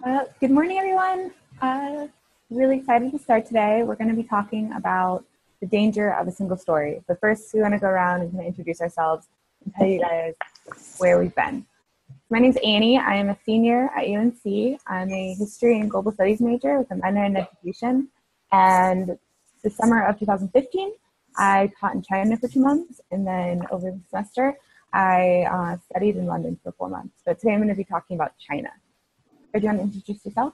Good morning, everyone. Really excited to start today. We're going to be talking about the danger of a single story. But first, we want to go around and introduce ourselves and tell you guys where we've been. My name's Annie. I am a senior at UNC. I'm a history and global studies major with a minor in education. And the summer of 2015, I taught in China for 2 months. And then over the semester, I studied in London for 4 months. But today I'm going to be talking about China. Do you want to introduce yourself?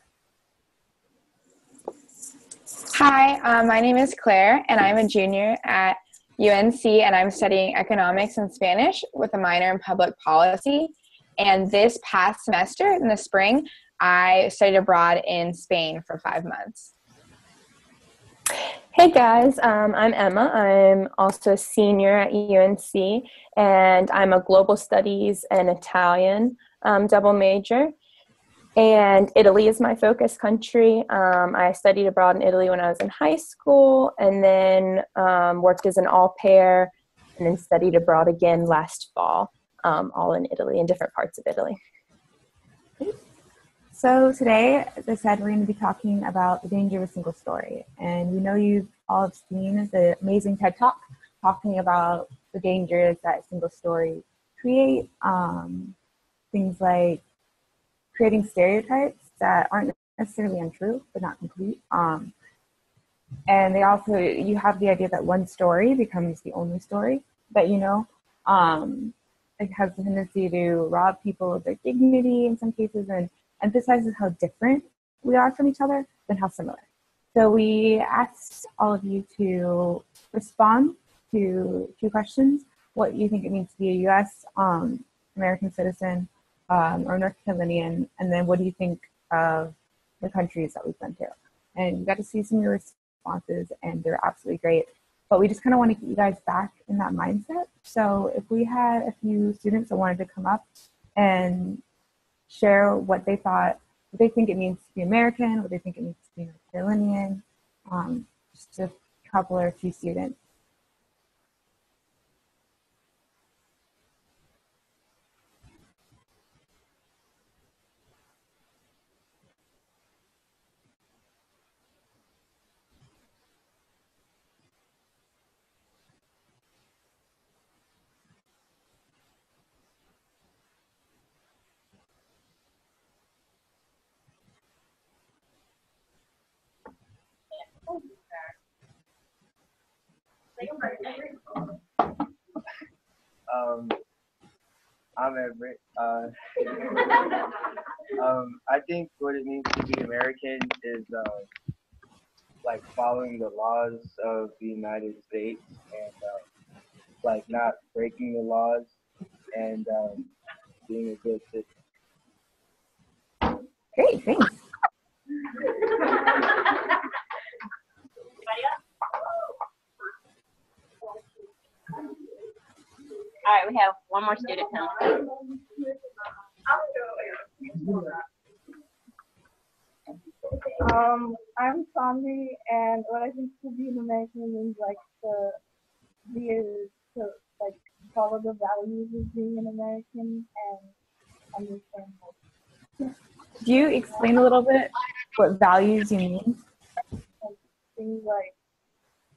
Hi, my name is Claire, and I'm a junior at UNC, and I'm studying economics and Spanish with a minor in public policy. And this past semester, in the spring, I studied abroad in Spain for 5 months. Hey guys, I'm Emma. I'm also a senior at UNC, and I'm a global studies and Italian double major. And Italy is my focus country. I studied abroad in Italy when I was in high school, and then worked as an au pair, and then studied abroad again last fall, all in Italy, in different parts of Italy. So today, as I said, we're going to be talking about the danger of a single story. And we know you've all have seen the amazing TED Talk talking about the dangers that a single story create. Things like creating stereotypes that aren't necessarily untrue, but not complete. And they also, you have the idea that one story becomes the only story that you know. It has the tendency to rob people of their dignity in some cases and emphasizes how different we are from each other than how similar. So we asked all of you to respond to 2 questions: what you think it means to be a U.S. American citizen, or North Carolinian, and then what do you think of the countries that we've been to? And you got to see some of your responses, and they're absolutely great. But we just kind of want to get you guys back in that mindset. So if we had a few students that wanted to come up and share what they thought, what they think it means to be American, what they think it means to be North Carolinian, just a couple or a few students. I'm Everett. I think what it means to be American is like following the laws of the United States and like not breaking the laws and being a good citizen. Great, thanks. All right, we have one more student now. I'm Sandy, and what I think to be an American means like to follow the values of being an American and understand. Do you explain a little bit what values you mean? Things like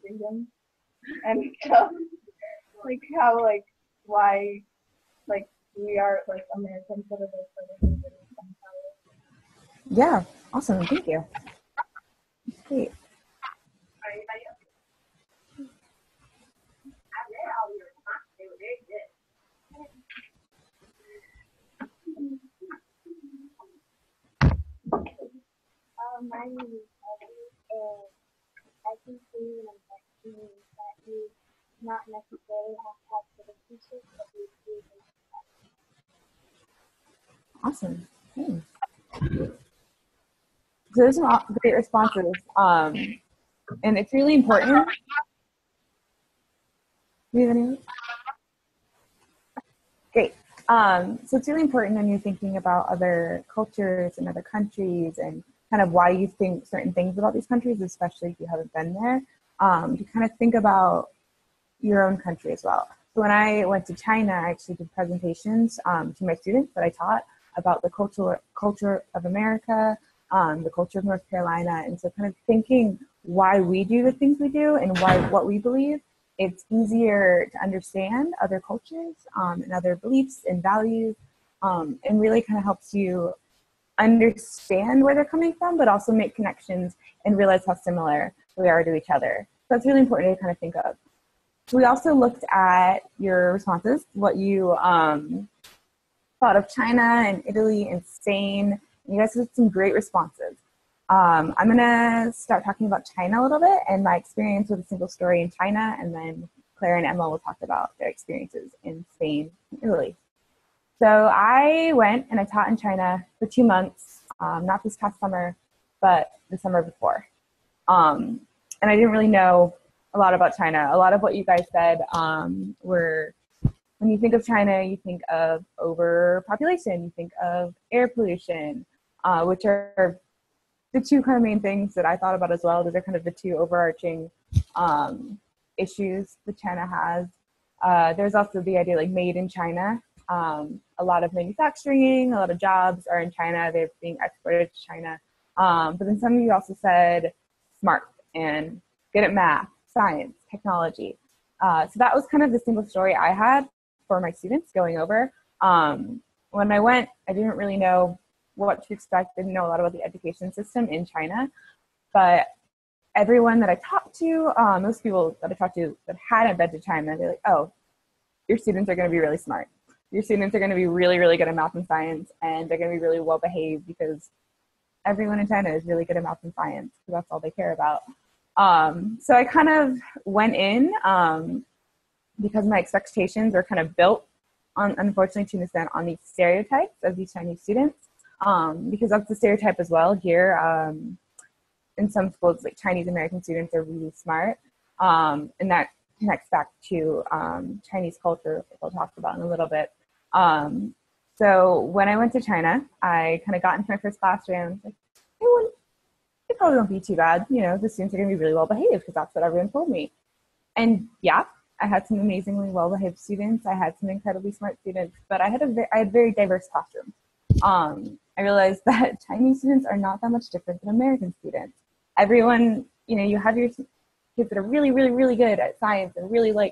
freedom and stuff, like how why we are Americans that are Yeah, awesome. Thank you. Great. My name is Ellie, and I think being an American means that you not necessarily have to have citizenship, but you do. Awesome. Thanks. So those are all great responses. And it's really important. Do you have any? Great. So it's really important when you're thinking about other cultures and other countries and kind of why you think certain things about these countries, especially if you haven't been there, to kind of think about your own country as well. So when I went to China, I actually did presentations to my students that I taught about the culture of America, the culture of North Carolina. And so kind of thinking why we do the things we do and what we believe, it's easier to understand other cultures and other beliefs and values, and really kind of helps you understand where they're coming from, but also make connections and realize how similar we are to each other. So that's really important to kind of think of. We also looked at your responses, what you thought of China and Italy and Spain. You guys had some great responses. I'm going to start talking about China a little bit and my experience with a single story in China, and then Claire and Emma will talk about their experiences in Spain and Italy. So I went and I taught in China for 2 months, not this past summer, but the summer before. And I didn't really know a lot about China. A lot of what you guys said were, when you think of China, you think of overpopulation, you think of air pollution, which are the two kind of main things that I thought about as well. Those are kind of the two overarching issues that China has. There's also the idea like made in China. A lot of manufacturing, a lot of jobs are in China. They're being exported to China. But then some of you also said smart and good at math, science, technology. So that was kind of the single story I had for my students going over. When I went, I didn't really know what to expect. Didn't know a lot about the education system in China. But everyone that I talked to, most people that I talked to that hadn't been to China, they're like, oh, your students are going to be really smart. Your students are going to be really, really good at math and science, and they're going to be really well behaved because everyone in China is really good at math and science because that's all they care about. So I kind of went in because my expectations were kind of built on, unfortunately, to an extent, on these stereotypes of these Chinese students, because that's the stereotype as well here. In some schools, like Chinese American students are really smart, and that connects back to Chinese culture, which we'll talk about in a little bit. So when I went to China, I kind of got into my first classroom. I was like, it probably won't be too bad. You know, the students are going to be really well behaved because that's what everyone told me. And yeah, I had some amazingly well behaved students. I had some incredibly smart students, but I had very diverse classrooms. I realized that Chinese students are not that much different than American students. Everyone, you know, you have your kids that are really, really, really good at science and really are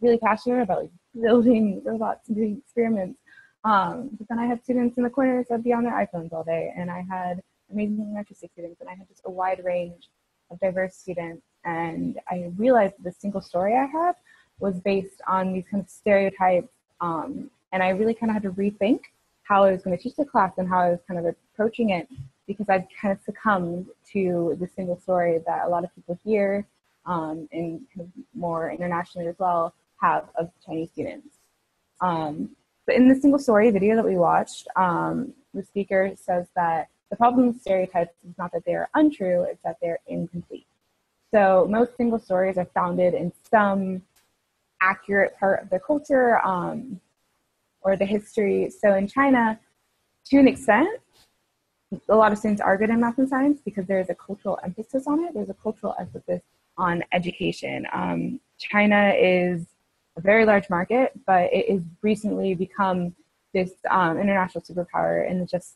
really passionate about like building robots and doing experiments. But then I had students in the corners that would be on their iPhones all day, and I had amazing artistic students, and I had just a wide range of diverse students. And I realized the single story I had was based on these kind of stereotypes, and I really kind of had to rethink how I was going to teach the class and how I was kind of approaching it, because I'd kind of succumbed to the single story that a lot of people here, and kind of more internationally as well, have of Chinese students. But in the single story video that we watched, the speaker says that the problem with stereotypes is not that they are untrue, it's that they're incomplete. So most single stories are founded in some accurate part of their culture or the history. So in China, to an extent, a lot of students are good in math and science because there's a cultural emphasis on it. There's a cultural emphasis on education. China is a very large market, but it has recently become this international superpower in the just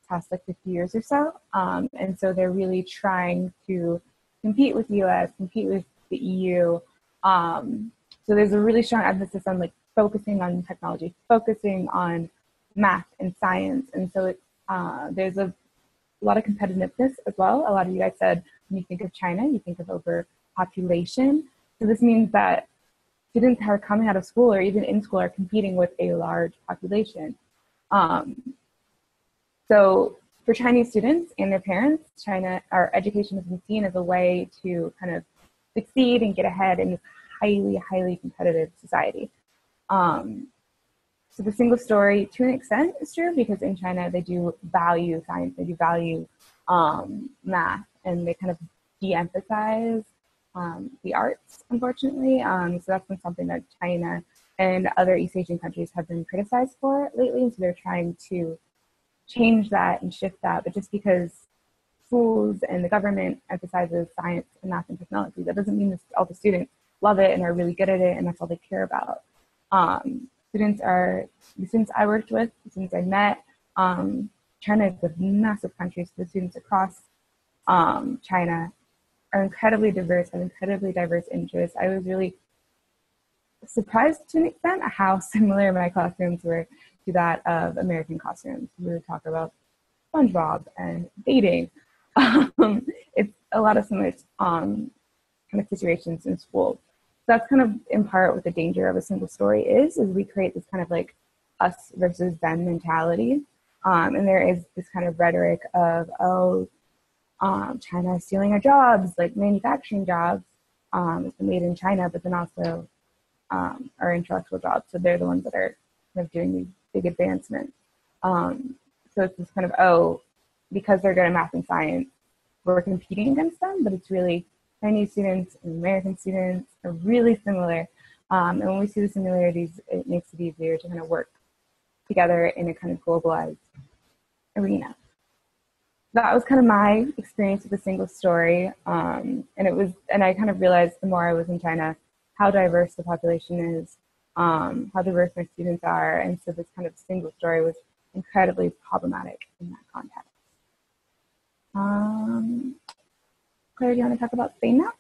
past like 50 years or so. And so they're really trying to compete with the US, compete with the EU. So there's a really strong emphasis on like focusing on technology, focusing on math and science. And so it's, there's a lot of competitiveness as well. A lot of you guys said when you think of China, you think of overpopulation. So this means that students who are coming out of school or even in school are competing with a large population. So for Chinese students and their parents, our education has been seen as a way to kind of succeed and get ahead in this highly, highly competitive society. So the single story, to an extent, is true because in China they do value science, they do value math, and they kind of de-emphasize the arts, unfortunately. So that's been something that China and other East Asian countries have been criticized for lately, and so they're trying to change that and shift that. But just because schools and the government emphasizes science and math and technology, that doesn't mean that all the students love it and are really good at it and that's all they care about. The students I worked with, the students I met, China is a massive country, so the students across China are incredibly diverse, have incredibly diverse interests. I was really surprised to an extent at how similar my classrooms were to that of American classrooms. We would talk about SpongeBob and dating. It's a lot of similar kind of situations in school. That's kind of in part what the danger of a single story is we create this kind of like us versus them mentality. And there is this kind of rhetoric of, China is stealing our jobs, like manufacturing jobs, it's made in China, but then also our intellectual jobs. So they're the ones that are kind of doing these big advancements. So it's this kind of, because they're good at math and science, we're competing against them, but it's really Chinese students and American students are really similar. And when we see the similarities, it makes it easier to kind of work together in a kind of globalized arena. That was kind of my experience with a single story. And I kind of realized the more I was in China, how diverse the population is, how diverse my students are. And so this kind of single story was incredibly problematic in that context. Claire, do you want to talk about Spain now?